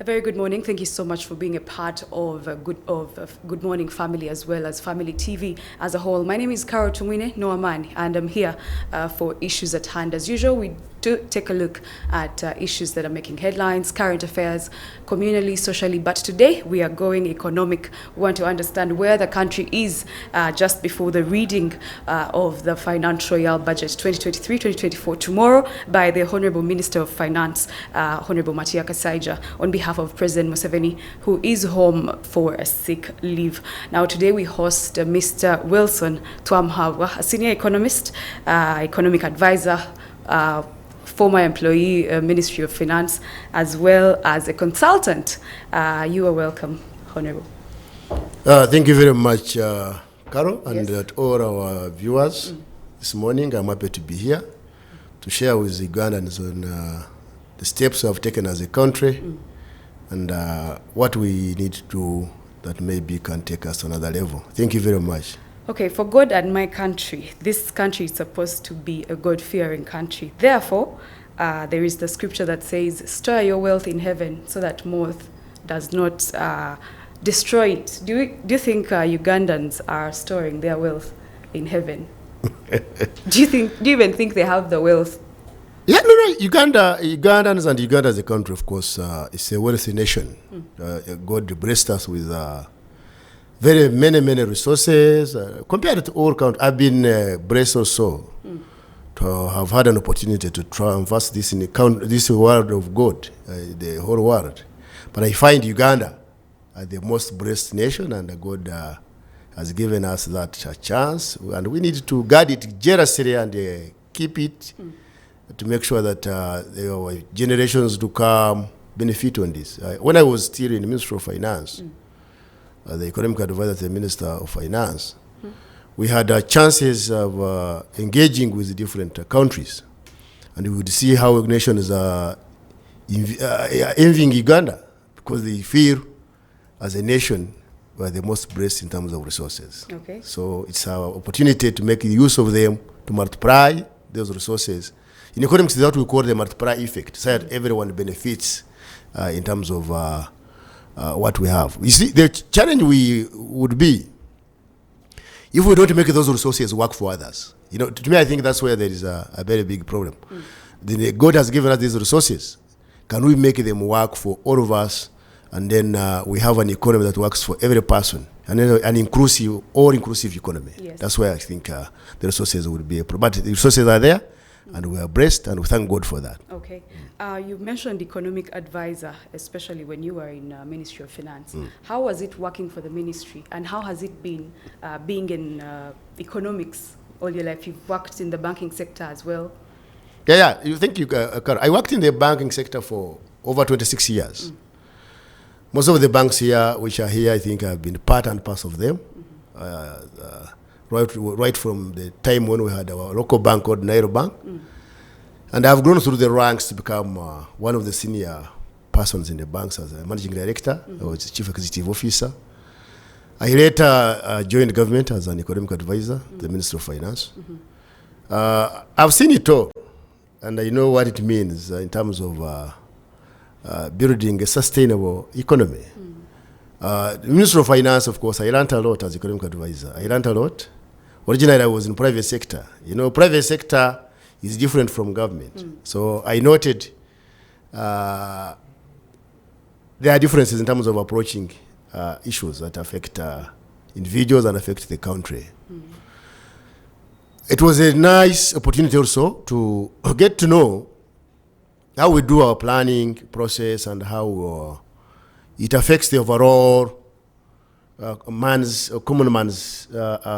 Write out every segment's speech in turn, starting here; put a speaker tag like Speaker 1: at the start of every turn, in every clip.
Speaker 1: A very good morning. Thank you so much for being a part of Good Morning Family as well as Family TV as a whole. My name is Carol Tumwine Nowamani, and I'm here for Issues at Hand. As usual, we do take a look at issues that are making headlines, current affairs, communally, socially. But today we are going economic. We want to understand where the country is just before the reading of the financial year budget 2023-2024 tomorrow by the Honorable Minister of Finance, Honorable Matia Kasaija, on behalf of President Museveni, who is home for a sick leave. Now today we host Mr. Wilson Twamuhabwa, a senior economist, economic advisor, former employee, Ministry of Finance, as well as a consultant. You are welcome, Honorable.
Speaker 2: Thank you very much, Carol, and to all our viewers. This morning, I'm happy to be here to share with Ugandans on the steps we have taken as a country and what we need to do that maybe can take us to another level. Thank you very much.
Speaker 1: Okay, for God and my country, this country is supposed to be a God-fearing country. Therefore, there is the scripture that says, store your wealth in heaven so that moth does not destroy it. Do you think Ugandans are storing their wealth in heaven? Do you even think they have the wealth?
Speaker 2: Yeah, no. Ugandans and Uganda as a country, of course, is a wealthy nation. God blessed us with very many resources compared to all countries. I've been blessed also to have had an opportunity to traverse this in this world of God, the whole world. But I find Uganda the most blessed nation, and God has given us that chance, and we need to guard it jealously and keep it to make sure that the generations to come benefit on this. When I was still in the Ministry of Finance, the economic advisor to the Minister of Finance, we had chances of engaging with different countries, and we would see how nations are envying Uganda because they feel as a nation we are the most blessed in terms of resources.
Speaker 1: Okay.
Speaker 2: So it's our opportunity to make use of them, to multiply those resources. In economics, that's what we call the multiply effect, so that everyone benefits in terms of what we have. You see, the challenge would be if we don't make those resources work for others. You know, to me, I think that's where there is a very big problem. Then God has given us these resources. Can we make them work for all of us? And then we have an economy that works for every person, and then an inclusive, all-inclusive economy.
Speaker 1: Yes.
Speaker 2: That's where I think the resources would be a problem. But the resources are there, and we are blessed, and we thank God for that.
Speaker 1: Okay. You mentioned economic advisor, especially when you were in Ministry of Finance. How was it working for the ministry, and how has it been being in economics all your life? You've worked in the banking sector as well.
Speaker 2: Yeah. Thank you, Carol. I worked in the banking sector for over 26 years. Most of the banks here, which are here, I think I've been part and parcel of them. Right from the time when we had our local bank called Nairo Bank. And I've grown through the ranks to become one of the senior persons in the banks as a managing director or chief executive officer. I later joined government as an economic advisor, the Minister of Finance. I've seen it all, and I know what it means in terms of building a sustainable economy. The Minister of Finance, of course, I learned a lot as economic advisor. I learned a lot. Originally, I was in private sector. You know, private sector is different from government. So I noted there are differences in terms of approaching issues that affect individuals and affect the country. It was a nice opportunity also to get to know how we do our planning process and how it affects the overall common man's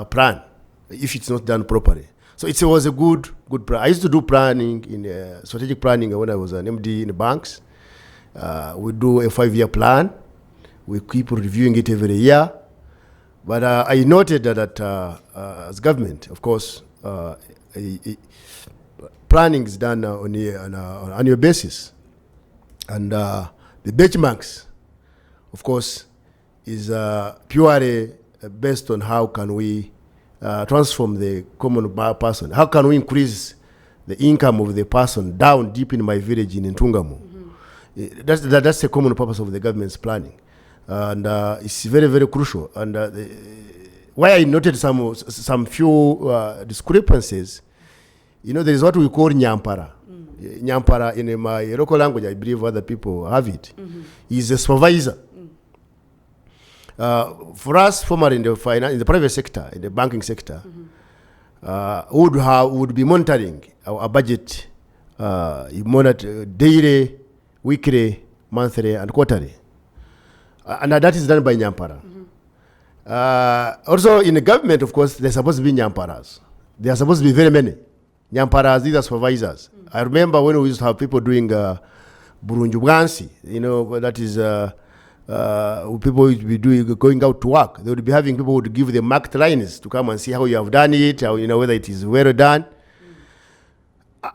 Speaker 2: plan if it's not done properly. So it was a good plan. I used to do planning strategic planning when I was an MD in the banks. We do a 5-year plan. We keep reviewing it every year. But I noted that as government, of course, planning is done on an annual basis. And the benchmarks, of course, is purely based on how can we transform the common person. How can we increase the income of the person down deep in my village in Ntungamu? That's the common purpose of the government's planning. And it's very, very crucial. And why I noted some few discrepancies, there is what we call Nyampara. Nyampara, in my local language, I believe other people have it, is a supervisor. For us, formerly in the private sector, in the banking sector, would be monitoring our budget, monitor daily, weekly, monthly, and quarterly. And that is done by Nyampara. Also, in the government, of course, there's supposed to be Nyamparas. There are supposed to be very many Nyamparas. These are supervisors. I remember when we used to have people doing Burunjubwansi, that is people would be going out to work. They would be having people who would give them marked lines to come and see how you have done it, how, whether it is well done.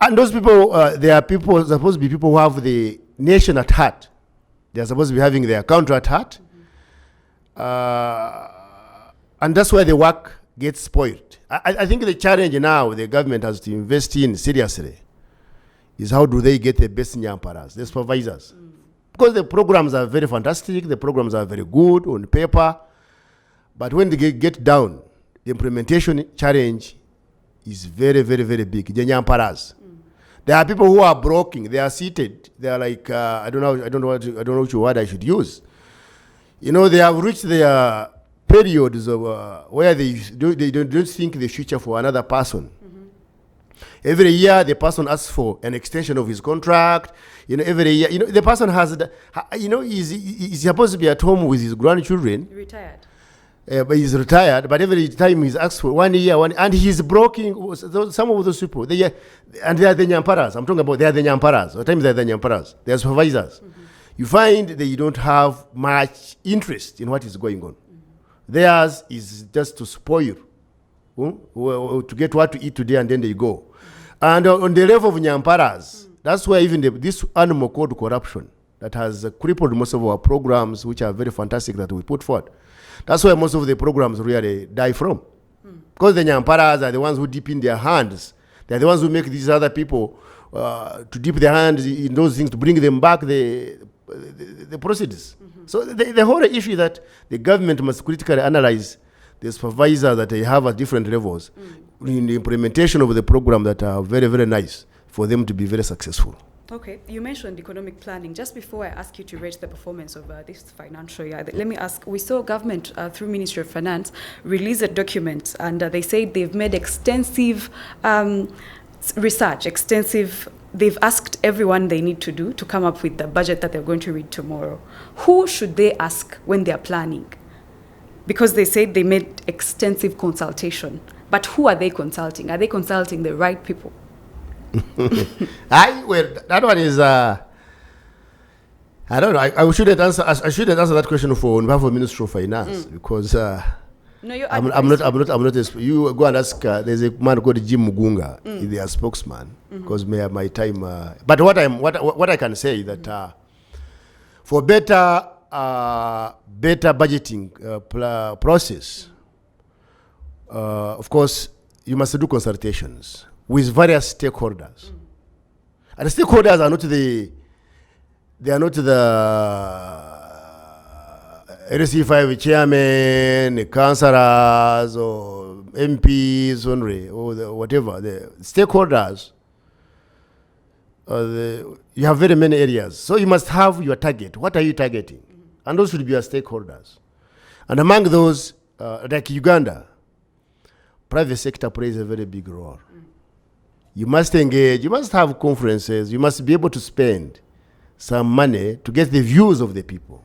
Speaker 2: And those people, they are supposed to be people who have the nation at heart. They are supposed to be having their country at heart. And that's why the work gets spoiled. I think the challenge now the government has to invest in seriously is how do they get the best Nyamparas, the supervisors. Because the programs are very fantastic, the programs are very good on paper, but when they get down, the implementation challenge is very, very, very big. The Nyamparas. There are people who are broken. They are seated. They are like I don't know which word I should use. They have reached their periods of where they don't think the future for another person. Every year the person asks for an extension of his contract. Every year, the person has, he's supposed to be at home with his grandchildren.
Speaker 1: Retired.
Speaker 2: But he's retired. But every time he's asked for 1 year, and he's broken. Some of those people, they are the Nyamparas. I'm talking about they are the Nyamparas. Sometimes they are the Nyamparas. They are supervisors. You find they don't have much interest in what is going on. Theirs is just to spoil, to get what to eat today, and then they go. And on the level of Nyamparas, that's where even this animal called corruption that has crippled most of our programs, which are very fantastic that we put forward. That's where most of the programs really die from. Because the Nyamparas are the ones who dip in their hands. They're the ones who make these other people to dip their hands in those things to bring them back the proceeds. So the whole issue is that the government must critically analyze the supervisors that they have at different levels in the implementation of the program that are very, very nice for them to be very successful.
Speaker 1: Okay, you mentioned economic planning. Just before I ask you to rate the performance of this financial year, let me ask, we saw government through Ministry of Finance release a document, and they say they've made extensive research, they've asked everyone they need to do to come up with the budget that they're going to read tomorrow. Who should they ask when they're planning? Because they said they made extensive consultation. But who are they consulting? Are they consulting the right people?
Speaker 2: That one is I don't know. I shouldn't answer that question on behalf of Ministry of Finance because
Speaker 1: no, you're
Speaker 2: I'm not. You go and ask. There's a man called Jim Mugunga. He's their spokesman. Because my time. But what I can say is that for better budgeting process, of course, you must do consultations with various stakeholders. And the stakeholders are not the LC5 chairman, the councillors, or MPs only, or whatever. The stakeholders, you have very many areas. So you must have your target. What are you targeting? And those should be your stakeholders. And among those, like Uganda, private sector plays a very big role. You must engage, you must have conferences, you must be able to spend some money to get the views of the people.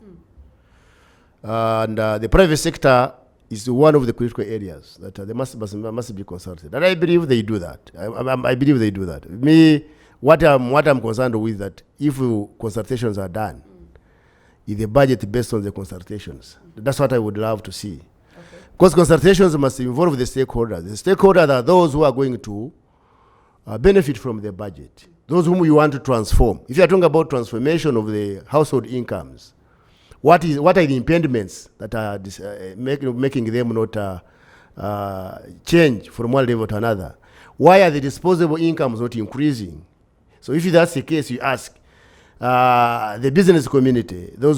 Speaker 2: And the private sector is one of the critical areas that they must be consulted. And I believe they do that. I believe they do that. Me, what I'm concerned with that if consultations are done, is the budget based on the consultations. That's what I would love to see. Because consultations must involve the stakeholders. The stakeholders are those who are going to benefit from the budget, those whom you want to transform. If you are talking about transformation of the household incomes, what are the impediments that are making them not change from one level to another? Why are the disposable incomes not increasing? So if that's the case, you ask, the business community, those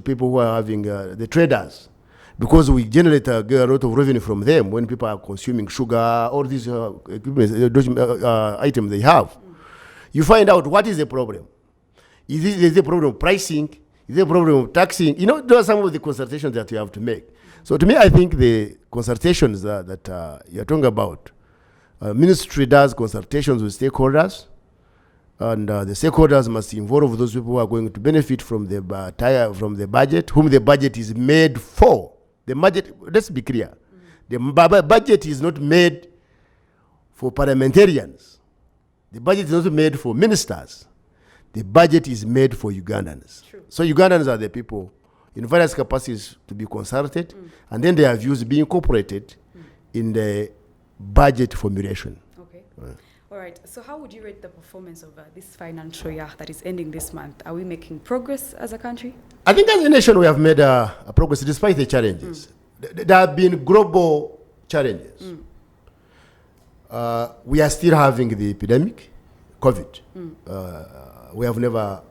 Speaker 2: people who are having the traders, because we generate a lot of revenue from them when people are consuming sugar, all these items they have. You find out what is the problem. Is the problem of pricing? Is the problem of taxing? You know, those are some of the consultations that you have to make. So to me, I think the consultations that you're talking about, ministry does consultations with stakeholders, and the stakeholders must involve those people who are going to benefit from the budget, whom the budget is made for. The budget, let's be clear, the budget is not made for parliamentarians. The budget is not made for ministers. The budget is made for Ugandans.
Speaker 1: True.
Speaker 2: So Ugandans are the people in various capacities to be consulted, and then their views be incorporated in the budget formulation.
Speaker 1: Okay. All right. So how would you rate the performance of this financial year that is ending this month? Are we making progress as a country?
Speaker 2: I think as a nation we have made a progress despite the challenges. There have been global challenges. We are still having the epidemic, COVID. We have never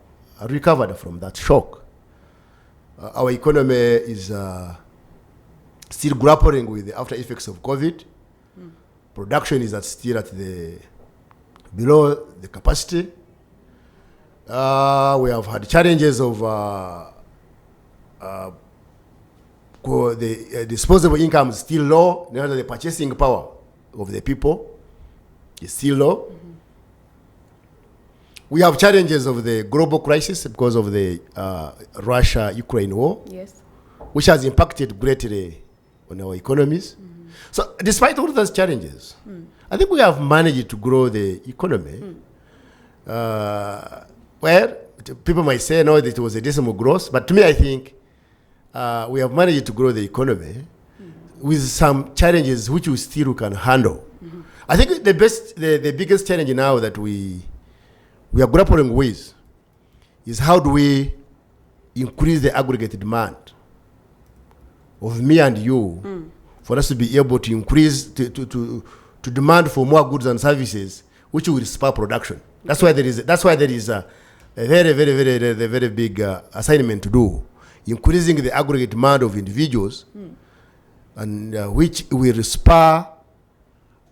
Speaker 2: recovered from that shock. Our economy is still grappling with the after effects of COVID. Production is still at below the capacity. We have had challenges of the disposable income is still low. The purchasing power of the people is still low. We have challenges of the global crisis because of the Russia-Ukraine war,
Speaker 1: Yes.
Speaker 2: which has impacted greatly on our economies. So despite all those challenges, I think we have managed to grow the economy. Well, people might say, no, it was a decimal growth, but to me, I think we have managed to grow the economy with some challenges which we still can handle. I think the biggest challenge now that we are grappling with is how do we increase the aggregate demand of me and you for us to be able to increase, to demand for more goods and services, which will spur production. That's why there is a very big assignment to do, increasing the aggregate demand of individuals, and which will spur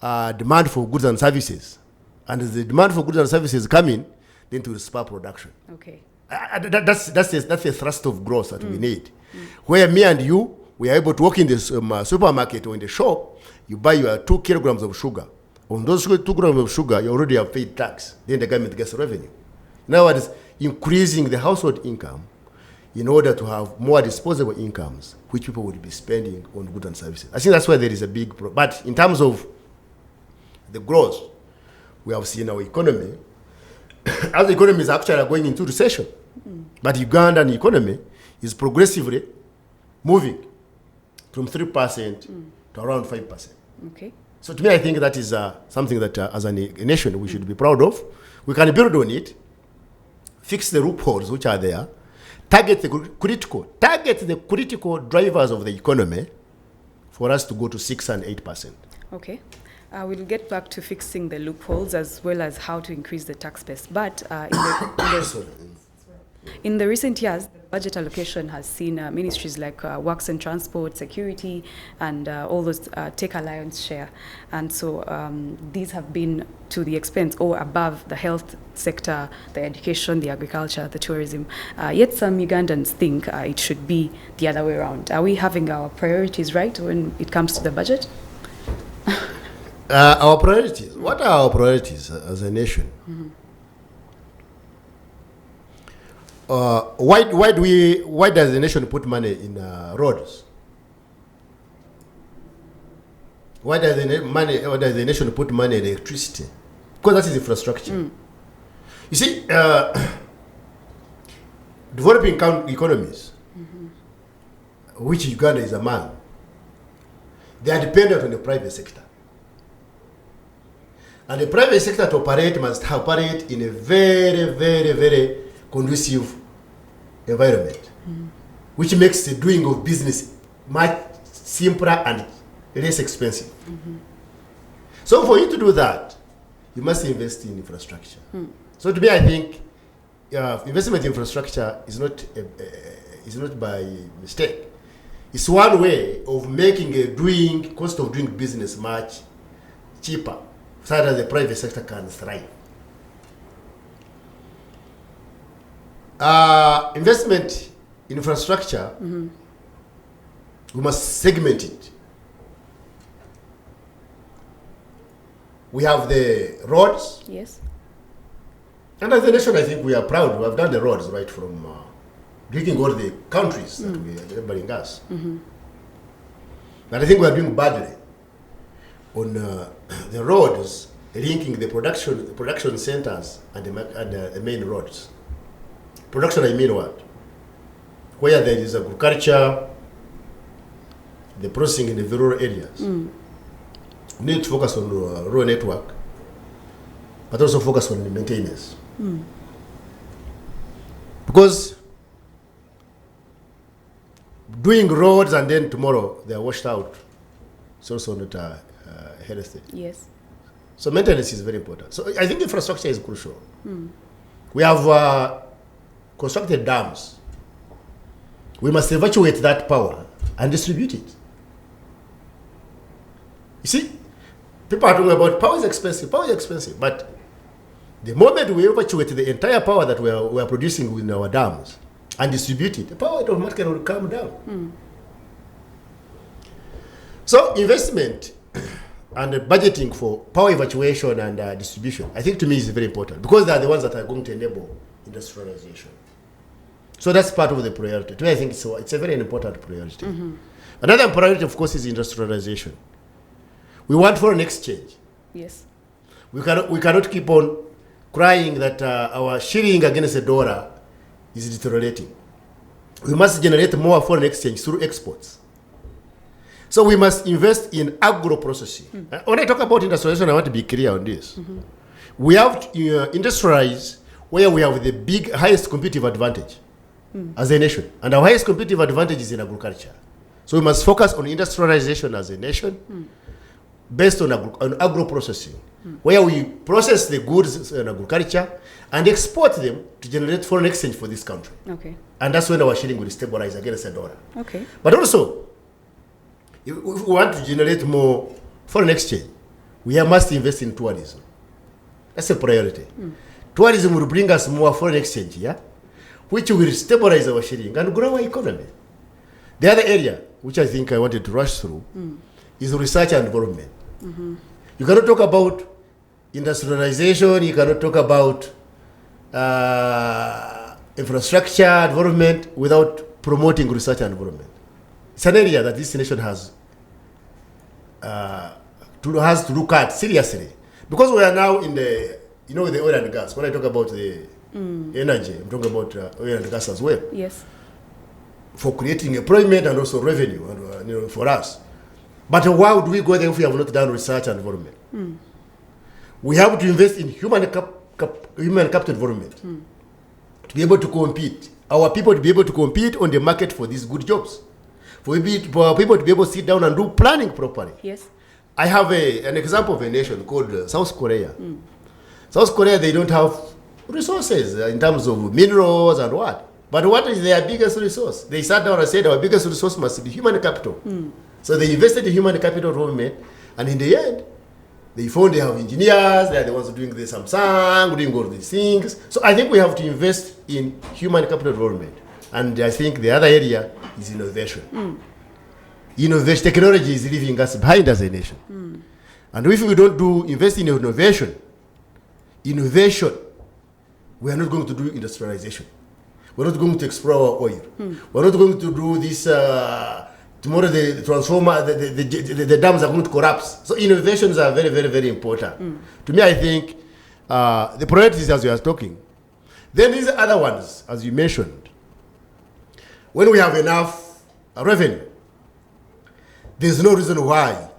Speaker 2: demand for goods and services. And as the demand for goods and services come in, then to spur production.
Speaker 1: Okay.
Speaker 2: That's the thrust of growth that we need. Where me and you, we are able to walk in the supermarket or in the shop, you buy your 2 kilograms of sugar. On those 2 kilograms of sugar, you already have paid tax. Then the government gets revenue. In other words, increasing the household income in order to have more disposable incomes, which people will be spending on goods and services. I think that's why there is a big problem. But in terms of the growth, we have seen our economy, as the economy is actually going into recession. But Ugandan economy is progressively moving from 3% to around 5%.
Speaker 1: Okay.
Speaker 2: So to me, I think that is something that as a nation we should be proud of. We can build on it, fix the loopholes which are there, target the critical drivers of the economy for us to go to 6 and 8%.
Speaker 1: Okay. We'll get back to fixing the loopholes as well as how to increase the tax base. But in the recent years, the budget allocation has seen ministries like Works and Transport, Security, and all those take a lion's share. And so these have been to the expense or above the health sector, the education, the agriculture, the tourism. Yet some Ugandans think it should be the other way around. Are we having our priorities right when it comes to the budget?
Speaker 2: Our priorities. What are our priorities as a nation? Why does the nation put money in roads? Why does the nation put money in electricity? Because that is infrastructure. You see, developing economies, which Uganda is among, they are dependent on the private sector. And the private sector to operate must operate in a very conducive environment, which makes the doing of business much simpler and less expensive. So for you to do that, you must invest in infrastructure. So to me, I think investment in infrastructure is not by mistake. It's one way of making cost of doing business much cheaper, so that the private sector can thrive. Investment in infrastructure, we must segment it. We have the roads.
Speaker 1: Yes.
Speaker 2: And as a nation, I think we are proud. We have done the roads right from drinking all the countries that we are neighboring us. But I think we are doing badly on the roads linking the production centers and the main roads. Production, I mean what? Where there is agriculture, the processing in the rural areas. We need to focus on rural network, but also focus on the maintenance. Because doing roads and then tomorrow they are washed out, it's also not a healthy.
Speaker 1: Yes.
Speaker 2: So maintenance is very important. So I think infrastructure is crucial. We have constructed dams. We must evacuate that power and distribute it. You see, people are talking about power is expensive, but the moment we evacuate the entire power that we are producing in our dams and distribute it, the power automatically will come down. So investment and budgeting for power evacuation and distribution, I think to me is very important, because they are the ones that are going to enable industrialization. So that's part of the priority. To me, I think it's a very important priority. Another priority, of course, is industrialization. We want foreign exchange.
Speaker 1: Yes.
Speaker 2: We cannot keep on crying that our shilling against the dollar is deteriorating. We must generate more foreign exchange through exports. So we must invest in agro-processing. When I talk about industrialization, I want to be clear on this. We have to industrialize where we have the highest competitive advantage as a nation. And our highest competitive advantage is in agriculture. So we must focus on industrialization as a nation based on agro-processing, where we process the goods in agriculture and export them to generate foreign exchange for this country.
Speaker 1: Okay.
Speaker 2: And that's when our shilling will stabilize against the dollar.
Speaker 1: Okay.
Speaker 2: But also, if we want to generate more foreign exchange, we must invest in tourism. That's a priority. Tourism will bring us more foreign exchange, which will stabilize our shilling and grow our economy. The other area, which I think I wanted to rush through, is research and development. You cannot talk about industrialization, you cannot talk about infrastructure development without promoting research and development. It's an area that this nation has to look at seriously, because we are now in the oil and gas. When I talk about the energy, I'm talking about oil and gas as well.
Speaker 1: Yes.
Speaker 2: For creating employment and also revenue, for us. But why would we go there if we have not done research and development? We have to invest in human capital development to be able to compete. Our people to be able to compete on the market for these good jobs. For our people to be able to sit down and do planning properly.
Speaker 1: Yes.
Speaker 2: I have an example of a nation called South Korea. South Korea, they don't have resources in terms of minerals and what. But what is their biggest resource? They sat down and said our biggest resource must be human capital. So they invested in human capital development, and in the end, they found they have engineers, they are the ones doing the Samsung, doing all these things. So I think we have to invest in human capital development. And I think the other area is innovation. Innovation, technology is leaving us behind as a nation. And if we don't invest in innovation, we are not going to do industrialization. We're not going to explore oil. We're not going to do this. Tomorrow the transformer, the dams are going to collapse. So innovations are very, very, very important. To me, I think the priorities as we are talking. Then these other ones, as you mentioned, when we have enough revenue, there's no reason why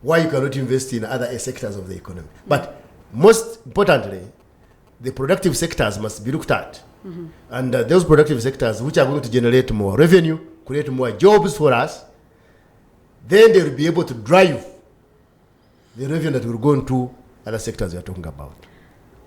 Speaker 2: you cannot invest in other sectors of the economy. But most importantly, the productive sectors must be looked at. And those productive sectors which are going to generate more revenue, create more jobs for us, then they will be able to drive the revenue that will go into other sectors we are talking about.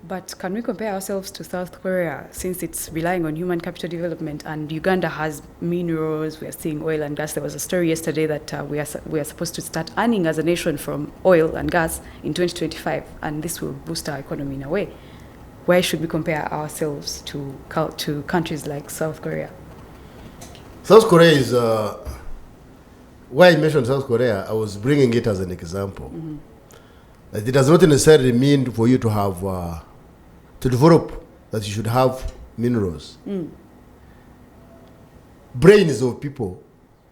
Speaker 1: But can we compare ourselves to South Korea since it's relying on human capital development and Uganda has minerals, we are seeing oil and gas. There was a story yesterday that we are supposed to start earning as a nation from oil and gas in 2025, and this will boost our economy in a way. Why should we compare ourselves to countries like South Korea?
Speaker 2: South Korea is, why I mentioned South Korea, I was bringing it as an example. That it does not necessarily mean for you to have, to develop, that you should have minerals. Brains of people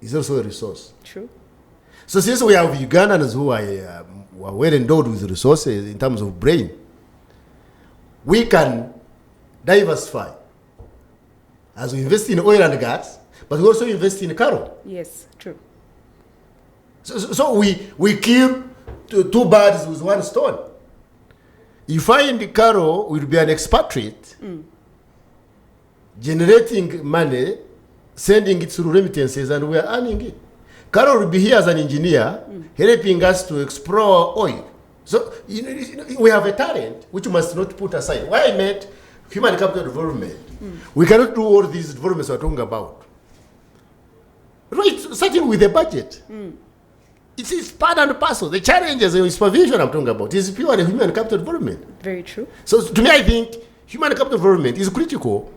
Speaker 2: is also a resource.
Speaker 1: True.
Speaker 2: So since we have Ugandans who are well endowed with resources in terms of brain, we can diversify as we invest in oil and gas, but we also invest in cattle.
Speaker 1: Yes, true.
Speaker 2: So we kill two birds with one stone. You find the cattle will be an expatriate, generating money, sending it through remittances, and we are earning it. Carol will be here as an engineer, helping us to explore oil. So we have a talent which must not put aside. Why I meant human capital development. We cannot do all these developments we're talking about. Right, starting with the budget. It's part and parcel. The challenges and supervision I'm talking about is purely human capital development.
Speaker 1: Very true.
Speaker 2: So to me, I think human capital development is critical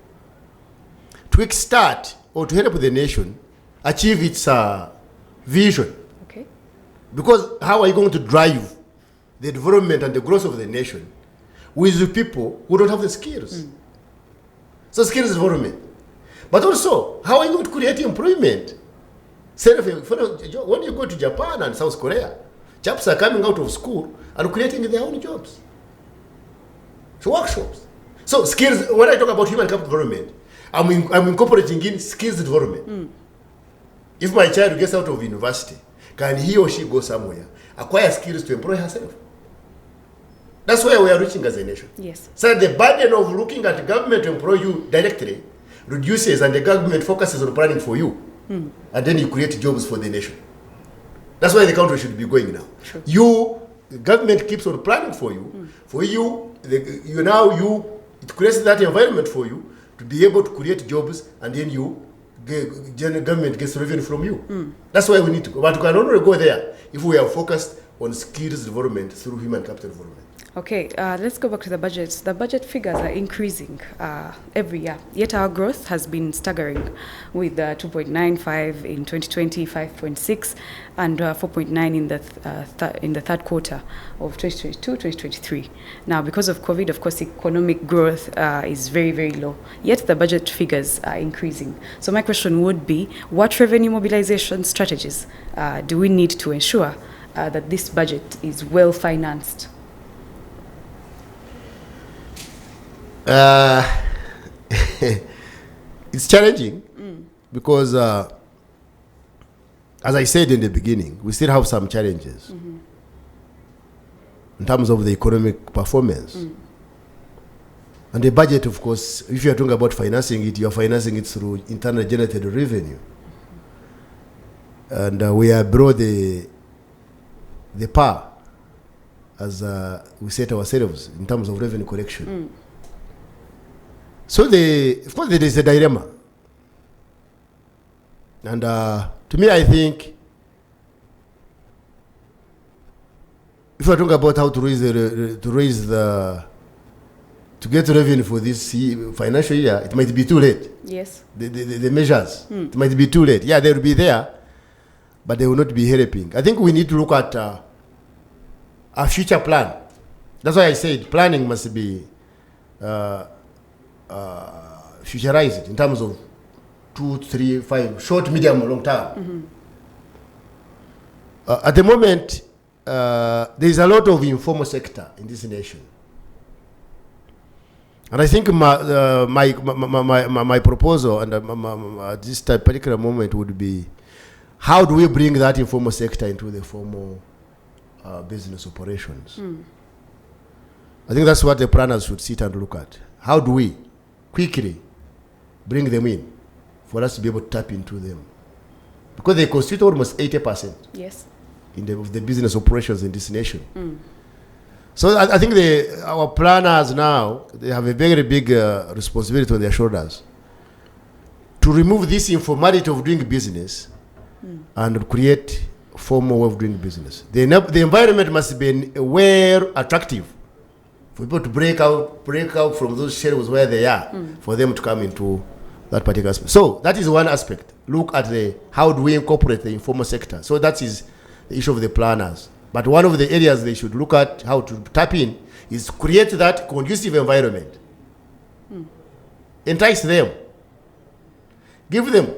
Speaker 2: to kickstart or to help the nation achieve its vision.
Speaker 1: Okay.
Speaker 2: Because how are you going to drive the development and the growth of the nation with the people who don't have the skills? So skills development. But also, how are you going to create employment? When you go to Japan and South Korea, chaps are coming out of school and creating their own jobs. So workshops. So skills, when I talk about human capital development, I'm incorporating in skills development. If my child gets out of university, can he or she go somewhere, acquire skills to employ herself? That's where we are reaching as a nation.
Speaker 1: Yes.
Speaker 2: So the burden of looking at the government to employ you directly reduces, and the government focuses on planning for you. And then you create jobs for the nation. That's why the country should be going now. Sure. The government keeps on planning for you. For you, it creates that environment for you to be able to create jobs, and then government gets revenue from you. That's why we need to go. But we can only go there if we are focused on skills development through human capital development.
Speaker 1: Okay, let's go back to the budget. The budget figures are increasing every year, yet our growth has been staggering with 2.95 in 2020, 5.6, and 4.9 in the third quarter of 2022-2023. Now, because of COVID, of course, economic growth is very, very low, yet the budget figures are increasing. So my question would be, what revenue mobilization strategies do we need to ensure that this budget is well financed?
Speaker 2: It's challenging because, as I said in the beginning, we still have some challenges in terms of the economic performance. And the budget, of course, if you are talking about financing it, you are financing it through internally generated revenue. And we are below the par as we set ourselves in terms of revenue collection. So of course there is a dilemma. And to me, I think if we're talking about how to get revenue for this financial year, it might be too late.
Speaker 1: Yes.
Speaker 2: The measures, it might be too late. Yeah, they will be there, but they will not be helping. I think we need to look at a future plan. That's why I said planning must be futurized in terms of 2, 3, 5, short, medium, long term. At the moment, there is a lot of informal sector in this nation. And I think my proposal and at this particular moment would be, how do we bring that informal sector into the formal business operations? I think that's what the planners should sit and look at. How do we quickly bring them in for us to be able to tap into them? Because they constitute almost 80%
Speaker 1: yes.
Speaker 2: of the business operations in this nation. So I think our planners now, they have a very big responsibility on their shoulders to remove this informality of doing business and create formal way of doing business. The environment must be attractive for people to break out from those shadows where they are, for them to come into that particular aspect. So that is one aspect. Look at how do we incorporate the informal sector. So that is the issue of the planners. But one of the areas they should look at how to tap in is create that conducive environment. Entice them. Give them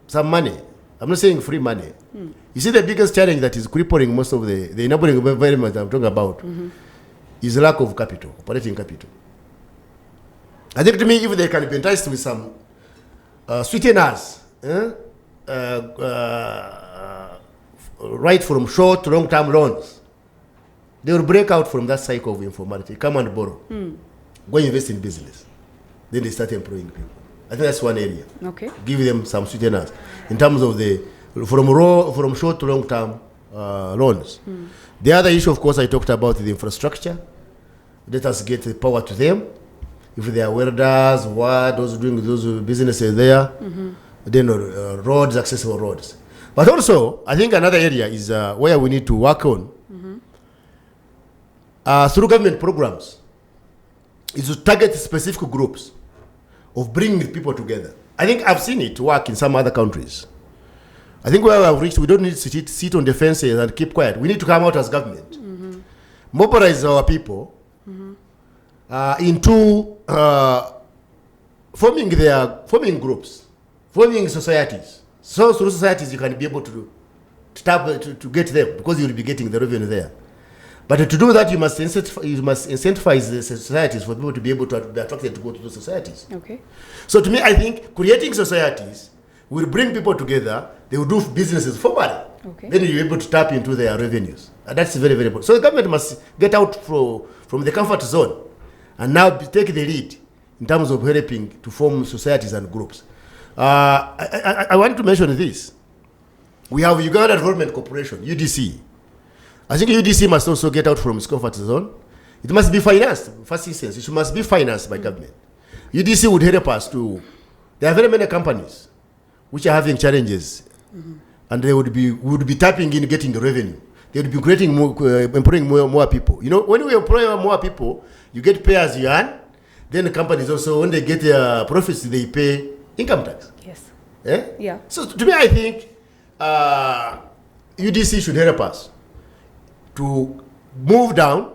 Speaker 2: some money. I'm not saying free money. You see, the biggest challenge that is crippling most of the enabling environment I'm talking about is lack of capital, operating capital. I think, to me, if they can be enticed with some sweeteners, right from short to long-term loans, they will break out from that cycle of informality, come and borrow, go invest in business. Then they start employing people. I think that's one area.
Speaker 1: Okay.
Speaker 2: Give them some sweeteners in terms of from short to long-term loans. The other issue, of course, I talked about the infrastructure. Let us get the power to them. If they are welders, those doing those businesses there, then roads, accessible roads. But also, I think another area is where we need to work on through government programs is to target specific groups of bringing people together. I think I've seen it work in some other countries. I think where we have reached, we don't need to sit on the fences and keep quiet. We need to come out as government, mobilize our people into forming groups, forming societies. So through societies you can be able to get them, because you will be getting the revenue there. But to do that, you must incentivize the societies for people to be able to be attracted to go to those societies.
Speaker 1: Okay.
Speaker 2: So to me, I think creating societies will bring people together. They will do businesses formally.
Speaker 1: Okay.
Speaker 2: Then you'll be able to tap into their revenues. And that's very, very important. So the government must get out from the comfort zone and now take the lead in terms of helping to form societies and groups. I want to mention this. We have Uganda Development Corporation, UDC. I think UDC must also get out from its comfort zone. It must be financed, first instance. It must be financed by government. UDC would help us to. There are very many companies which are having challenges, and they would be tapping in getting the revenue. They would be creating employing more people. You know, when we employ more people, you get pay as you earn. Then the companies also, when they get their profits, they pay income tax.
Speaker 1: Yes.
Speaker 2: Yeah. So to me, I think UDC should help us to move down,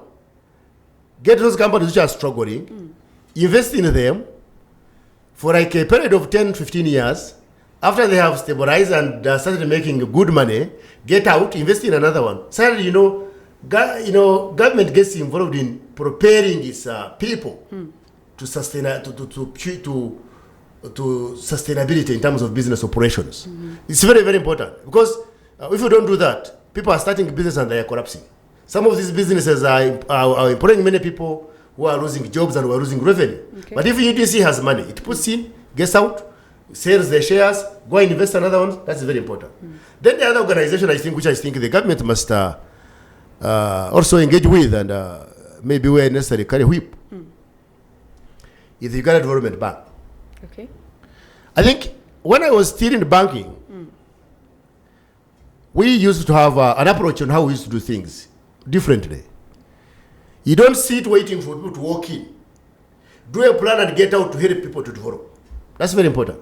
Speaker 2: get those companies which are struggling, invest in them for like a period of 10, 15 years. After they have stabilized and started making good money, get out, invest in another one. Suddenly, government gets involved in preparing its people to sustainability in terms of business operations. It's very, very important, because if you don't do that, people are starting business and they are collapsing. Some of these businesses are employing many people who are losing jobs and who are losing revenue. Okay. But if UDC has money, it puts in, gets out, sells their shares, go and invest another one. That's very important. Then the other organization, which I think the government must also engage with, and maybe where necessary carry whip, is the Uganda Development Bank.
Speaker 1: Okay.
Speaker 2: I think when I was still in banking, we used to have an approach on how we used to do things differently. You don't sit waiting for people to walk in. Do a plan and get out to help people to develop. That's very important.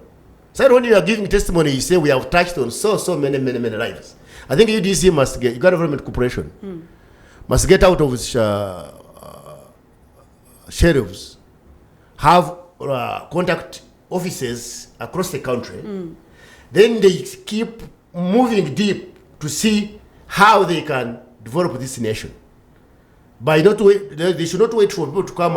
Speaker 2: So when you are giving testimony, you say we have touched on so many lives. I think UDC must get, Uganda Development Corporation, must get out of its sheriffs, have contact offices across the country. Then they keep moving deep to see how they can develop this nation. By not wait, they should not wait for people to come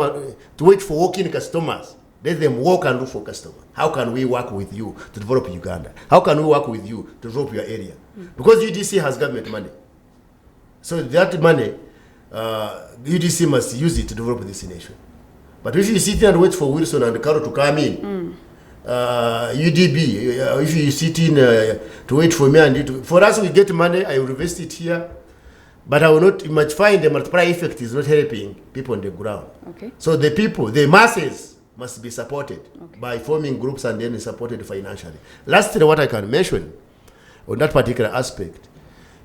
Speaker 2: to wait for walk-in customers. Let them walk and look for customers. How can we work with you to develop Uganda? How can we work with you to develop your area? Because UDC has government money. So that money, UDC must use it to develop this nation. But if you sit and wait for Wilson and Carol to come in, UDB, if you sit in to wait for me and for us, we get money, I will invest it here. But I will not, you might find the multiplier effect is not helping people on the ground.
Speaker 1: Okay.
Speaker 2: So the people, the masses, must be supported by forming groups and then supported financially. Lastly, what I can mention on that particular aspect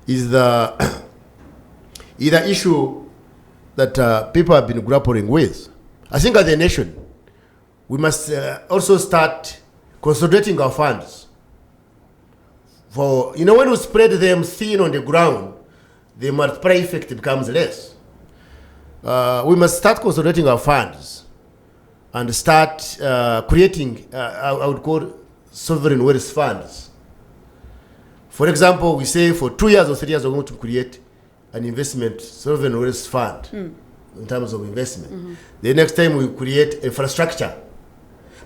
Speaker 2: is the issue that people have been grappling with. I think as a nation, we must also start consolidating our funds. For, when we spread them thin on the ground, the multiplier effect becomes less. We must start consolidating our funds and start creating, I would call, sovereign wealth funds. For example, we say for 2 years or 3 years, we're going to create an investment sovereign wealth fund in terms of investment. The next time we create infrastructure.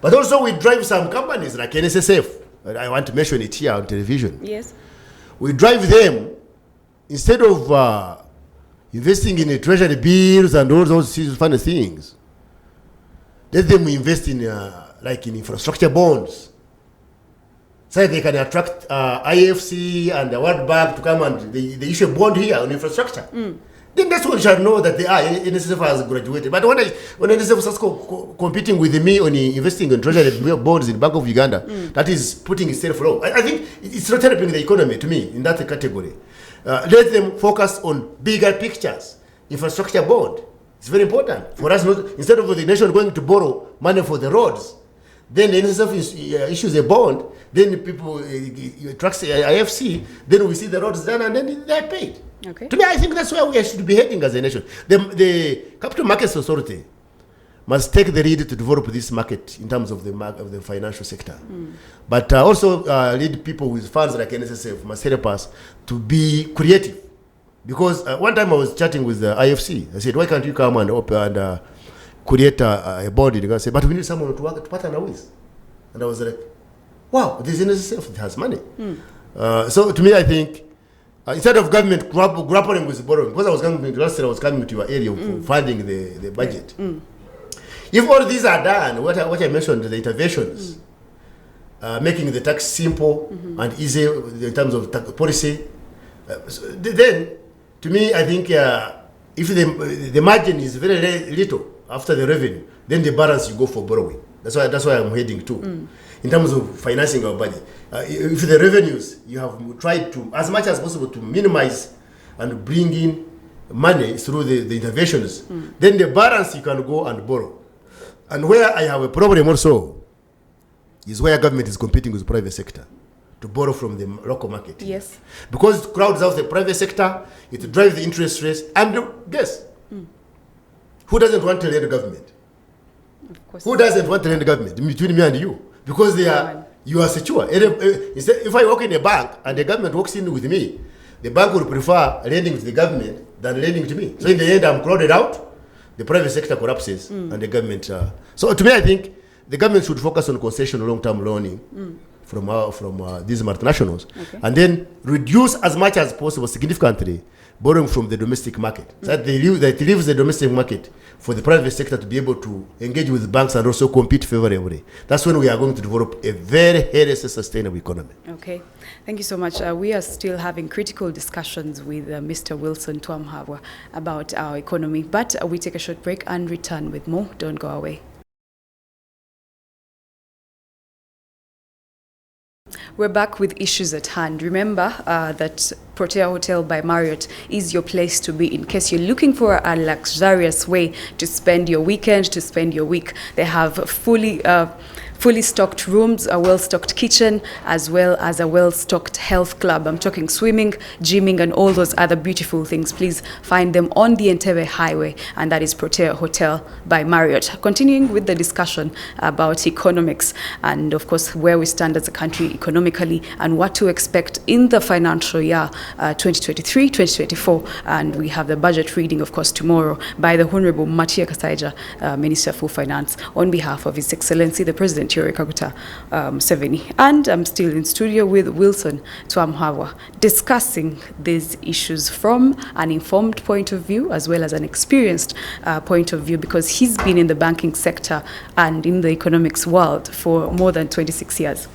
Speaker 2: But also we drive some companies like NSSF. I want to mention it here on television.
Speaker 1: Yes.
Speaker 2: We drive them, instead of investing in treasury bills and all those funny things, let them invest in in infrastructure bonds. So they can attract IFC and the World Bank to come and they issue a bond here on infrastructure. Then that's when you shall know that they are NSSF has graduated. But when NSSF starts competing with me on investing in treasury bonds in Bank of Uganda, that is putting itself low. I think it's not helping the economy to me in that category. Let them focus on bigger pictures. Infrastructure bond. It's very important for us. Instead of the nation going to borrow money for the roads, then the NSSF issues a bond. Then people attracts IFC. Then we see the roads done, and then they're paid.
Speaker 1: Okay.
Speaker 2: To me, I think that's where we should be heading as a nation. The Capital Markets Authority must take the lead to develop this market in terms of the financial sector. But also lead people with funds like NSSF must help us to be creative. Because one time I was chatting with the IFC. I said, why can't you come and open and create a body? They're going to say, but we need someone to partner with. And I was like, wow, this NSSF has money. So to me, I think, instead of government grappling with borrowing, because last year I was coming to your area for funding the budget. If all these are done, what I mentioned, the interventions, making the tax simple and easy in terms of tax policy, then to me, I think if the margin is very little after the revenue, then the balance you go for borrowing. That's why I'm heading to. In terms of financing our budget, if the revenues, you have tried to, as much as possible, to minimize and bring in money through the interventions, then the balance you can go and borrow. And where I have a problem also is where government is competing with the private sector to borrow from the local market.
Speaker 1: Yes. Because
Speaker 2: it crowds out the private sector, it drives the interest rates, and guess, who doesn't want to lend the government?
Speaker 1: Of course.
Speaker 2: Who doesn't want to lend the government? Between me and you. Because you are secure. If I work in a bank and the government walks in with me, the bank will prefer lending to the government than lending to me. So in the end, I'm crowded out, the private sector collapses, and the government. So to me, I think the government should focus on concession long-term loaning from these multinationals, and then reduce as much as possible, significantly, borrowing from the domestic market. So that leaves the domestic market for the private sector to be able to engage with banks and also compete favorably. That's when we are going to develop a very healthy, sustainable economy.
Speaker 1: Okay, thank you so much. We are still having critical discussions with Mr. Wilson Twamuhabwa about our economy, but we take a short break and return with more. Don't go away. We're back with issues at hand. Remember that Protea Hotel by Marriott is your place to be in case you're looking for a luxurious way to spend your weekend, to spend your week. They have fully stocked rooms, a well-stocked kitchen, as well as a well-stocked health club. I'm talking swimming, gymming, and all those other beautiful things. Please find them on the Entebbe Highway, and that is Protea Hotel by Marriott. Continuing with the discussion about economics and, of course, where we stand as a country economically and what to expect in the financial year 2023-2024. And we have the budget reading, of course, tomorrow by the Honorable Matia Kasaija, Minister for Finance, on behalf of His Excellency, the President, Yoweri Kaguta Museveni. And I'm still in studio with Wilson Twamuhabwa, discussing these issues from an informed point of view as well as an experienced point of view, because he's been in the banking sector and in the economics world for more than 26 years.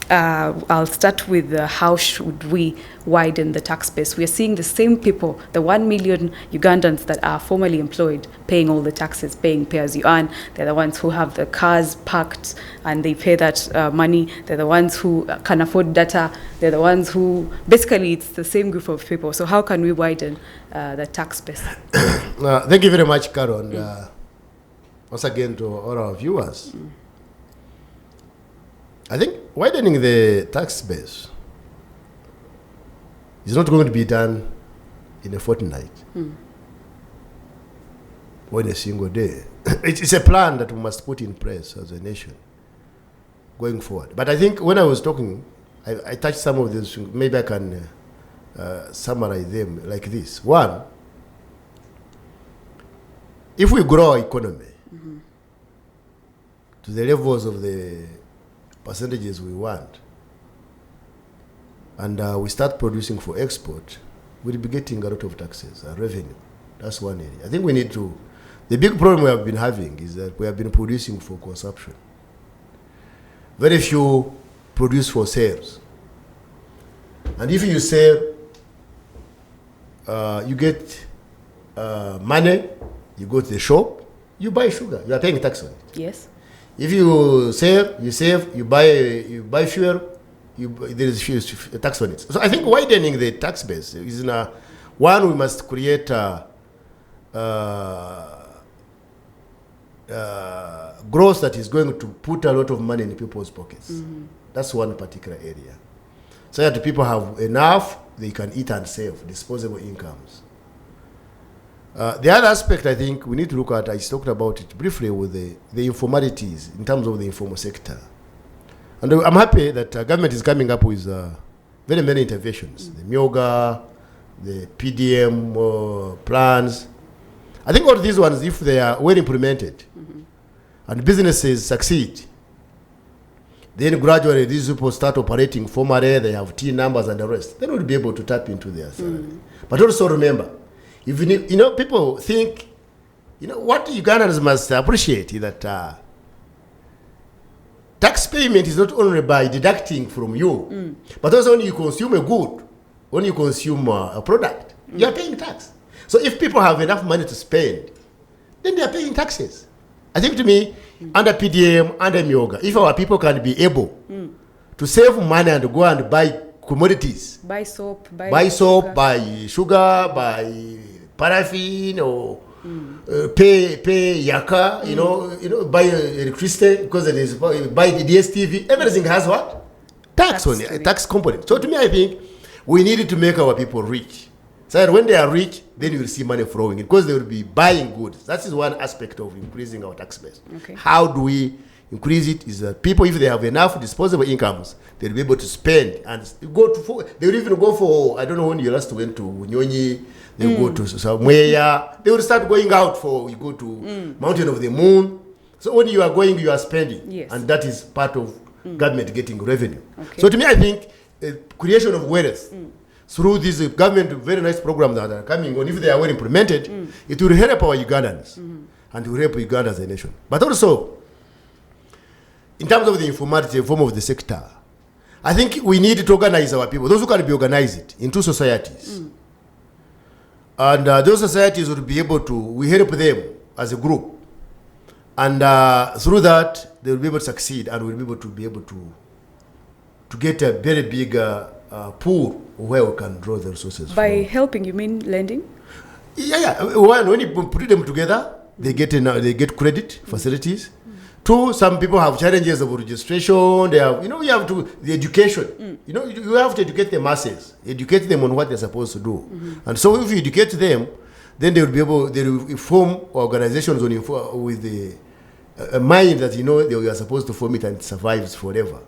Speaker 1: I'll start with how should we widen the tax base. We are seeing the same people, the 1 million Ugandans that are formally employed, paying all the taxes, paying pay as you earn. They're the ones who have the cars parked and they pay that money. They're the ones who can afford data. They're the ones who, basically, it's the same group of people. So how can we widen the tax base?
Speaker 2: Thank you very much, Carol. And once again to all our viewers. I think widening the tax base is not going to be done in a fortnight or in a single day. It's a plan that we must put in place as a nation going forward. But I think when I was talking, I touched some of these things. Maybe I can summarize them like this. One, if we grow our economy to the levels of the percentages we want, and we start producing for export, we'll be getting a lot of taxes, revenue. That's one area. I think we need to, the big problem we have been having is that we have been producing for consumption. Very few produce for sales. And if you sell, you get money, you go to the shop, you buy sugar, you are paying tax on it.
Speaker 1: Yes.
Speaker 2: If you save, you save, you buy fuel, there is a tax on it. So I think widening the tax base is one, we must create growth that is going to put a lot of money in people's pockets. That's one particular area. So that people have enough, they can eat and save, disposable incomes. The other aspect I think we need to look at, I talked about it briefly with the informalities in terms of the informal sector. And I'm happy that government is coming up with very many interventions. The MIOGA, the PDM plans. I think all these ones, if they are well implemented and businesses succeed, then gradually these people start operating formally, they have T numbers and the rest. Then we'll be able to tap into their salary. But also remember, if people think, what Ugandans must appreciate is that tax payment is not only by deducting from you, but also when you consume a good, when you consume a product, you are paying tax. So if people have enough money to spend, then they are paying taxes. I think to me, under PDM, under MIOGA, if our people can be able to save money and go and buy commodities,
Speaker 1: buy soap,
Speaker 2: buy sugar, buy paraffin, or pay yaka, buy electricity because it is buy the DSTV. Everything has what? Tax on it, a tax component. So to me, I think we need to make our people rich. So that when they are rich, then you will see money flowing because they will be buying goods. That is one aspect of increasing our tax base.
Speaker 1: Okay.
Speaker 2: How do we increase it? Is that people, if they have enough disposable incomes, they'll be able to spend and go to. They will even go for. I don't know when you last went to Nyonyi. They go to somewhere. They will start going out for. You go to Mountain of the Moon. So when you are going, you are spending,
Speaker 1: yes.
Speaker 2: And that is part of government getting revenue.
Speaker 1: Okay.
Speaker 2: So to me, I think creation of wealth. Through these government very nice programs that are coming on, if they are well implemented, it will help our Ugandans and will help Uganda as a nation. But also, in terms of the informality form of the sector, I think we need to organize our people, those who can be organized into societies. And those societies will be able to, we help them as a group. And through that, they will be able to succeed and will be able to get a very big pool where we can draw the resources
Speaker 1: By
Speaker 2: from.
Speaker 1: helping, you mean lending?
Speaker 2: Yeah. When you put them together, they get credit facilities. Two, some people have challenges of registration. They have, you have to the education. You have to educate the masses, educate them on what they're supposed to do. And so, if you educate them, then they will be able. They will form organizations with a mind that they are supposed to form it and it survives forever.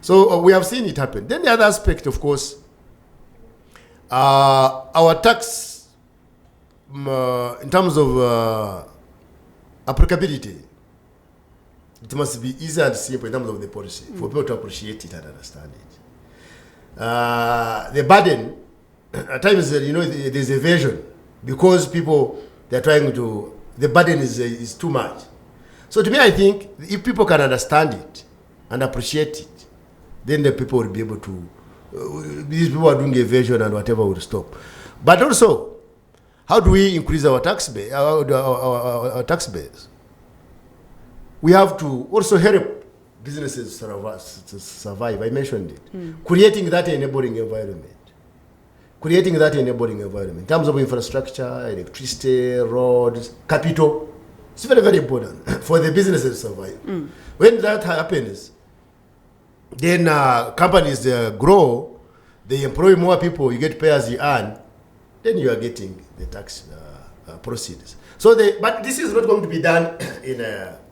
Speaker 2: So we have seen it happen. Then the other aspect, of course, our tax in terms of applicability, it must be easy and simple in terms of the policy for people to appreciate it and understand it. The burden, at times, there's evasion because people, they're trying to, the burden is too much. So to me, I think if people can understand it and appreciate it, then the people will be able to, these people are doing evasion and whatever will stop. But also, how do we increase our tax base? Our tax base? We have to also help businesses to survive. I mentioned it. Creating that enabling environment. In terms of infrastructure, electricity, roads, capital. It's very, very important for the businesses to survive. When that happens, then companies grow, they employ more people, you get pay as you earn, then you are getting the tax proceeds. So, but this is not going to be done in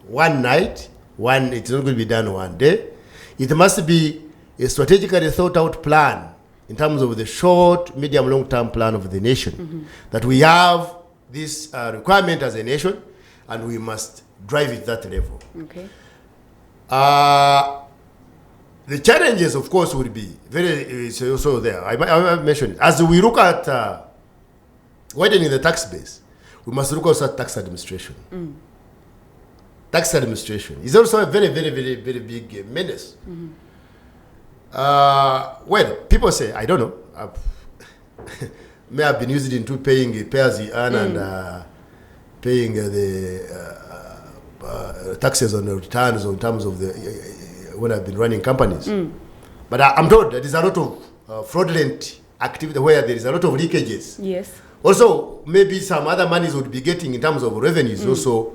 Speaker 2: one night. It's not going to be done one day. It must be a strategically thought out plan in terms of the short, medium, long-term plan of the nation. That we have this requirement as a nation, and we must drive it that level.
Speaker 1: Okay.
Speaker 2: The challenges, of course, will be it's also there. I mentioned it. As we look at widening the tax base, we must look also at tax administration. Tax administration is also a very, very, very, very big menace. Well, people say, I don't know, may have been used into paying pay as you earn and paying the taxes on the returns or in terms of the when I've been running companies. But I'm told that there's a lot of fraudulent activity where there is a lot of leakages.
Speaker 1: Yes.
Speaker 2: Also, maybe some other monies would be getting in terms of revenues also.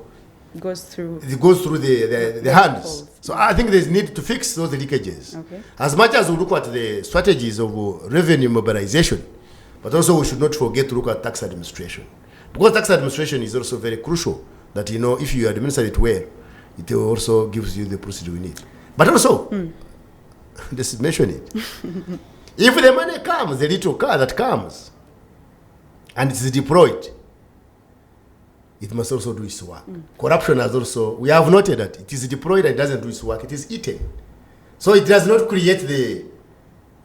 Speaker 1: It goes through
Speaker 2: the hands. So I think there's need to fix those leakages.
Speaker 1: Okay.
Speaker 2: As much as we look at the strategies of revenue mobilization, but also we should not forget to look at tax administration. Because tax administration is also very crucial, that if you administer it well, it also gives you the procedure we need. But also, let's mention it. If the money comes, the little car that comes, and it's deployed, it must also do its work. Corruption has also, we have noted that it is deployed and it doesn't do its work, it is eaten. So it does not create the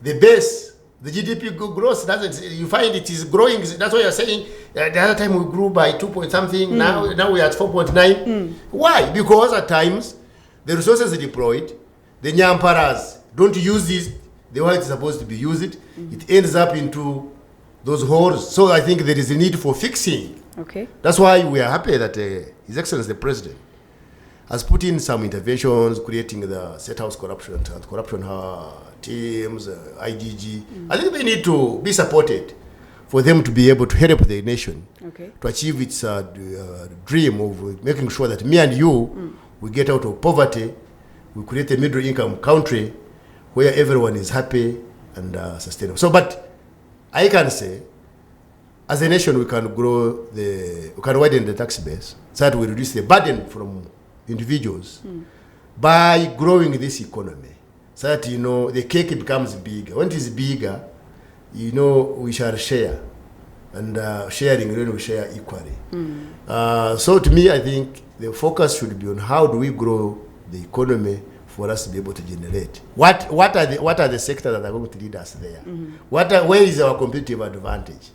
Speaker 2: base. The GDP growth doesn't, you find it is growing. That's why you're saying the other time we grew by 2 point something, now we're at 4.9. Why? Because at times the resources are deployed, the nyamparas don't use this the way it's supposed to be used. It ends up into those holes. So I think there is a need for fixing.
Speaker 1: Okay.
Speaker 2: That's why we are happy that His Excellency the President has put in some interventions, creating the State House corruption teams, IGG. I think they need to be supported for them to be able to help the nation to achieve its dream of making sure that me and you, we get out of poverty, we create a middle income country where everyone is happy and sustainable. So, but I can say, as a nation, we can we can widen the tax base so that we reduce the burden from individuals by growing this economy. So that, the cake becomes bigger. When it is bigger, we shall share. And sharing, really, we share equally. So to me, I think the focus should be on how do we grow the economy for us to be able to generate. What are the sectors that are going to lead us there? Where is our competitive advantage?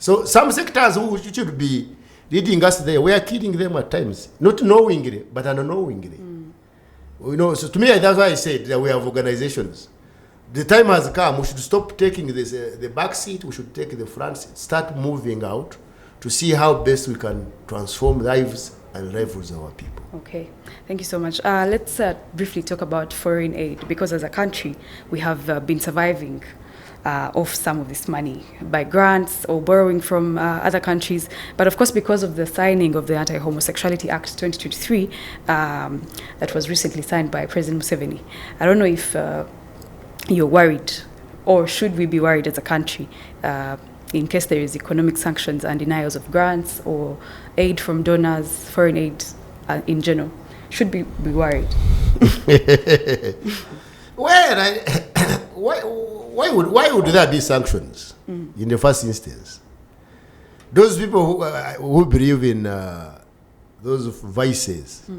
Speaker 2: So some sectors who should be leading us there, we are killing them at times, not knowingly, but unknowingly. So to me, that's why I said that we have organizations. The time has come, we should stop taking the back seat, we should take the front seat, start moving out to see how best we can transform lives and livelihoods of our people.
Speaker 1: Okay, thank you so much. Let's briefly talk about foreign aid, because as a country, we have been surviving off some of this money by grants or borrowing from other countries. But of course, because of the signing of the Anti-Homosexuality Act 2023 that was recently signed by President Museveni, I don't know if you're worried, or should we be worried as a country in case there is economic sanctions and denials of grants or aid from donors, foreign aid in general? Should we be worried?
Speaker 2: Well, why would there be sanctions in the first instance? Those people who believe in those vices,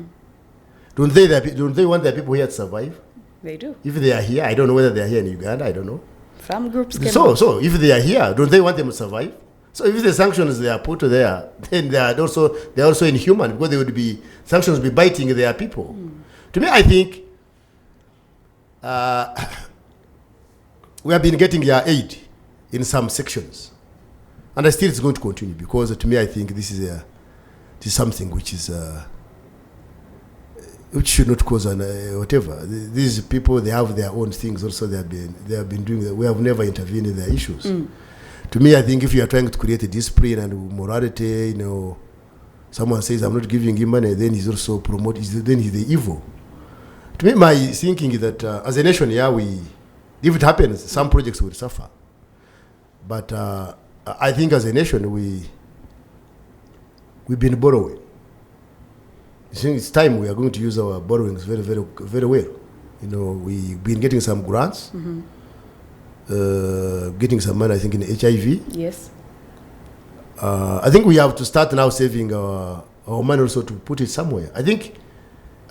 Speaker 2: don't they want their people here to survive?
Speaker 1: They do.
Speaker 2: If they are here, I don't know whether they are here in Uganda, I don't know.
Speaker 1: Some groups can.
Speaker 2: So if they are here, don't they want them to survive? So if the sanctions they are put there, then they are also inhuman, because sanctions would be biting their people. To me, I think we have been getting their aid in some sections. And I still it's going to continue because to me I think this is something which is which should not cause an whatever. These people, they have their own things also they have been doing. We have never intervened in their issues. To me, I think if you are trying to create a discipline and morality, someone says I'm not giving him money, then he's also then he's the evil. To me, my thinking is that as a nation, if it happens, some projects will suffer. But I think as a nation, we've been borrowing. I think it's time we are going to use our borrowings very, very, very well. We've been getting some grants, getting some money, I think, in HIV.
Speaker 1: Yes.
Speaker 2: I think we have to start now saving our money also to put it somewhere. I think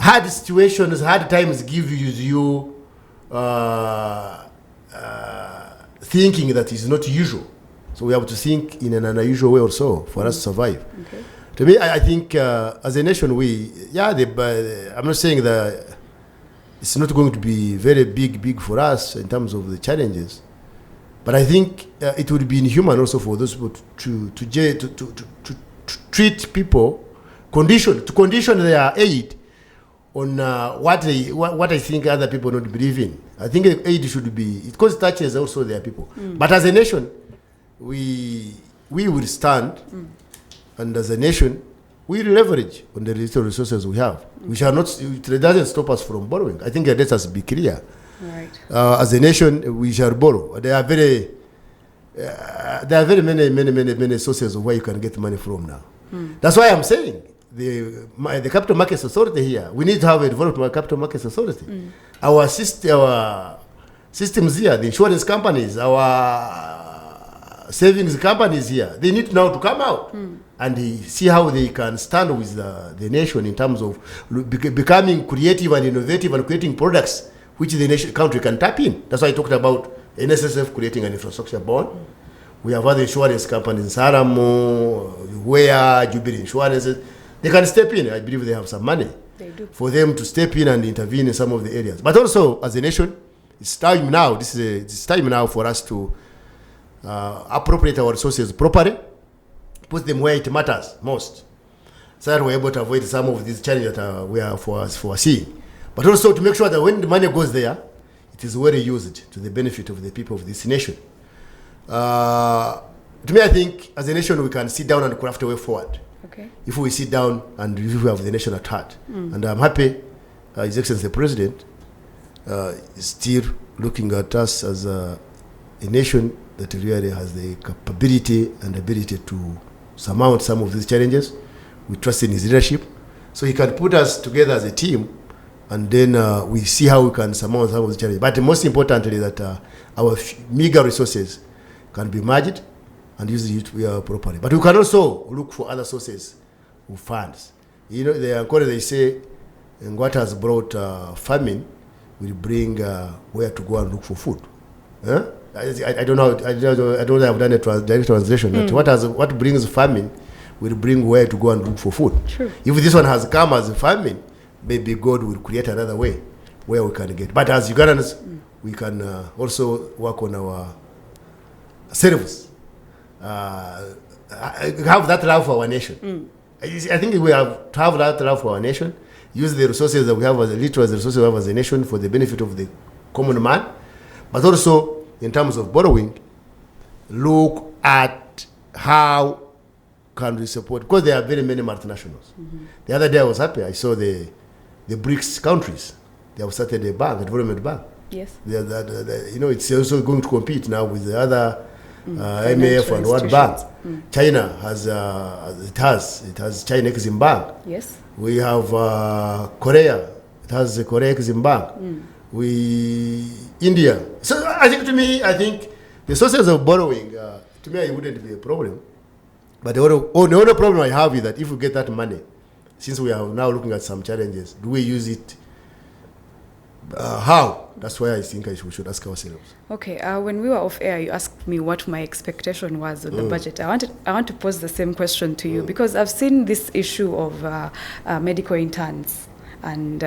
Speaker 2: hard situations, hard times give you thinking that is not usual. So we have to think in an unusual way also for us to survive.
Speaker 1: Okay.
Speaker 2: To me, I think as a nation, I'm not saying that it's not going to be very big for us in terms of the challenges, but I think it would be inhuman also for those people to treat people, to condition their aid on what I think other people don't believe in. I think aid should be, because it touches also their people. But as a nation, we will stand, and as a nation, we leverage on the little resources we have. We shall not. It doesn't stop us from borrowing. I think let us be clear.
Speaker 1: Right.
Speaker 2: As a nation, we shall borrow. There are very many sources of where you can get money from now. That's why I'm saying the capital markets authority here. We need to have a developed capital markets authority. Our systems here, the insurance companies, our savings companies here, they need now to come out and see how they can stand with the nation in terms of becoming creative and innovative and creating products which the country can tap in. That's why I talked about NSSF creating an infrastructure bond. We have other insurance companies in Saramo, where Jubilee Insurances, they can step in. I believe they have some money for them to step in and intervene in some of the areas. But also, as a nation, it's time now. It's time now for us to appropriate our resources properly, put them where it matters most, so that we're able to avoid some of these challenges that we are foreseeing. But also to make sure that when the money goes there, it is well used to the benefit of the people of this nation. To me, I think as a nation, we can sit down and craft a way forward.
Speaker 1: Okay. If
Speaker 2: we sit down and if we have the nation at heart. And I'm happy His Excellency the President is still looking at us as a nation that really has the capability and ability to surmount some of these challenges. We trust in his leadership. So he can put us together as a team, and then we see how we can surmount some of the challenges. But most importantly, that our meager resources can be merged and used properly. But we can also look for other sources of funds. They say, and what has brought famine will bring where to go and look for food. I don't know. I don't have done a direct translation. What brings famine will bring where to go and look for food.
Speaker 1: True.
Speaker 2: If this one has come as a famine, maybe God will create another way where we can get. But as Ugandans, we can also work on our selves. Have that love for our nation. I think we have to have that love for our nation. Use the resources that we have as a resources we have as a nation for the benefit of the common man, but also in terms of borrowing, look at how can we support, because there are very many multinationals. The other day I was happy, I saw the BRICS countries, they have started a bank, a development bank.
Speaker 1: Yes.
Speaker 2: It's also going to compete now with the other IMF and World Bank. China has China Exim Bank.
Speaker 1: Yes.
Speaker 2: We have Korea, it has the Korea Exim Bank. India. So I think the sources of borrowing, to me, it wouldn't be a problem. But the only problem I have is that if we get that money, since we are now looking at some challenges, do we use it? How? That's why I think we should ask ourselves. Okay.
Speaker 1: When we were off air, you asked me what my expectation was on the budget. I want to pose the same question to you because I've seen this issue of medical interns, and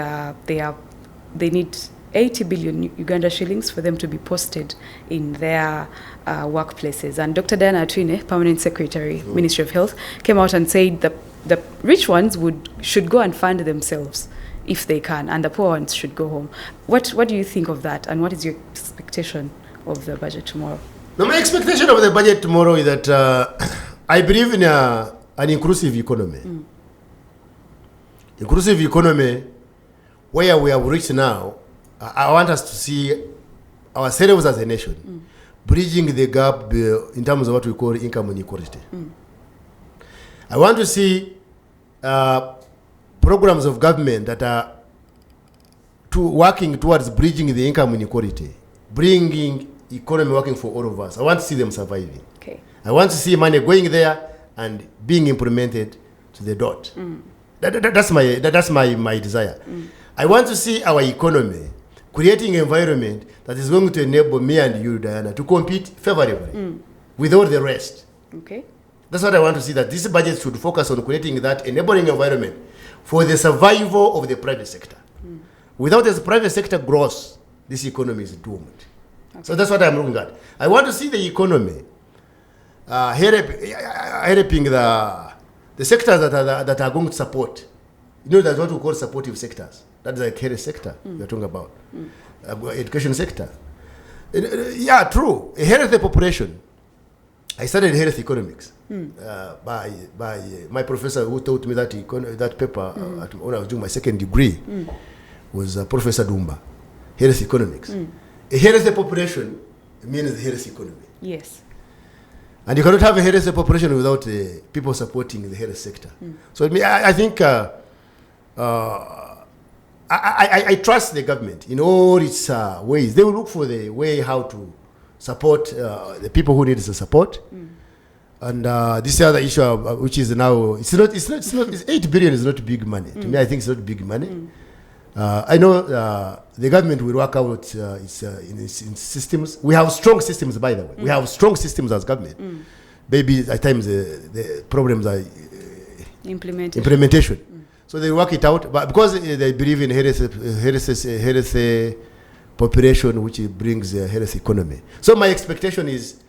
Speaker 1: they need 80 billion Uganda shillings for them to be posted in their workplaces. And Dr. Diana Atwine, Permanent Secretary, Ministry of Health, came out and said the rich ones should go and fund themselves if they can, and the poor ones should go home. What do you think of that, and what is your expectation of the budget tomorrow?
Speaker 2: No, my expectation of the budget tomorrow is that I believe in an inclusive economy. Inclusive economy, where we have reached now, I want us to see ourselves as a nation bridging the gap in terms of what we call income inequality. I want to see programs of government that are working towards bridging the income inequality, bringing economy working for all of us. I want to see them surviving.
Speaker 1: Okay.
Speaker 2: I want to see money going there and being implemented to the dot. That's my desire. I want to see our economy creating an environment that is going to enable me and you, Diana, to compete favorably with all the rest.
Speaker 1: Okay.
Speaker 2: That's what I want to see, that this budget should focus on creating that enabling environment for the survival of the private sector. Without the private sector growth, this economy is doomed. Okay. So that's what I'm looking at. I want to see the economy helping the sectors that are going to support. You know, that's what we call supportive sectors. That's like health sector we're talking about. Education sector. Yeah, true. A healthy population. I studied health economics by my professor who taught me that paper when I was doing my second degree was Professor Dumba. Health economics. A healthy population means a healthy economy.
Speaker 1: Yes.
Speaker 2: And you cannot have a healthy population without people supporting the health sector. So I think I trust the government in all its ways. They will look for the way how to support the people who need the support. And this other issue, which is now, it's 8 billion is not big money. To me, I think it's not big money. I know the government will work out its systems. We have strong systems, by the way. We have strong systems as government. Maybe at times the problems are implementation. So they work it out, but because they believe in healthy population, which brings a healthy economy. So my expectation is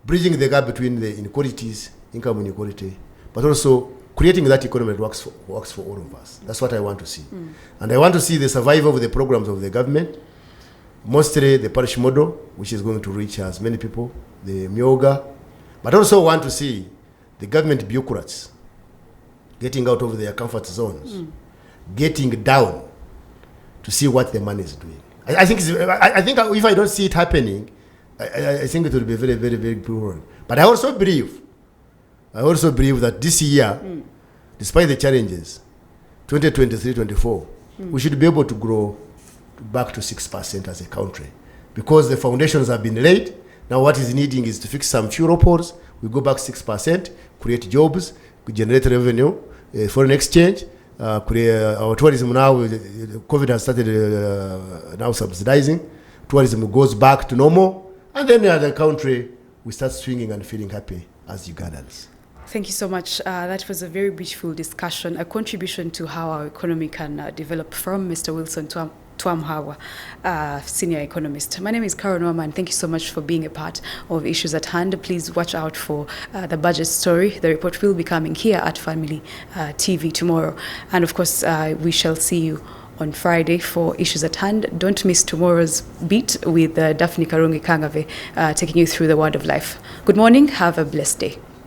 Speaker 2: bridging the gap between the inequalities, income inequality, but also creating that economy that works for all of us. That's what I want to see. And I want to see the survival of the programs of the government, mostly the parish model, which is going to reach as many people, the Myoga, but also want to see the government bureaucrats getting out of their comfort zones, getting down to see what the money is doing. I think if I don't see it happening, I think it will be very, very, very poor. But I also believe that this year, despite the challenges, 2023-24, we should be able to grow back to 6% as a country, because the foundations have been laid. Now what is needing is to fix some few loopholes. We go back 6%, create jobs, we generate revenue, foreign exchange, create our tourism now. COVID has started now subsidizing. Tourism goes back to normal, and then the country we start swinging and feeling happy as Ugandans.
Speaker 1: Thank you so much. That was a very beautiful discussion, a contribution to how our economy can develop from Mr. Wilson Twamuhabwa, Senior Economist. My name is Nowamani. Thank you so much for being a part of Issues at Hand. Please watch out for the budget story. The report will be coming here at Family TV tomorrow. And of course, we shall see you on Friday for Issues at Hand. Don't miss tomorrow's beat with Daphne Karungi Kangave taking you through the word of life. Good morning. Have a blessed day.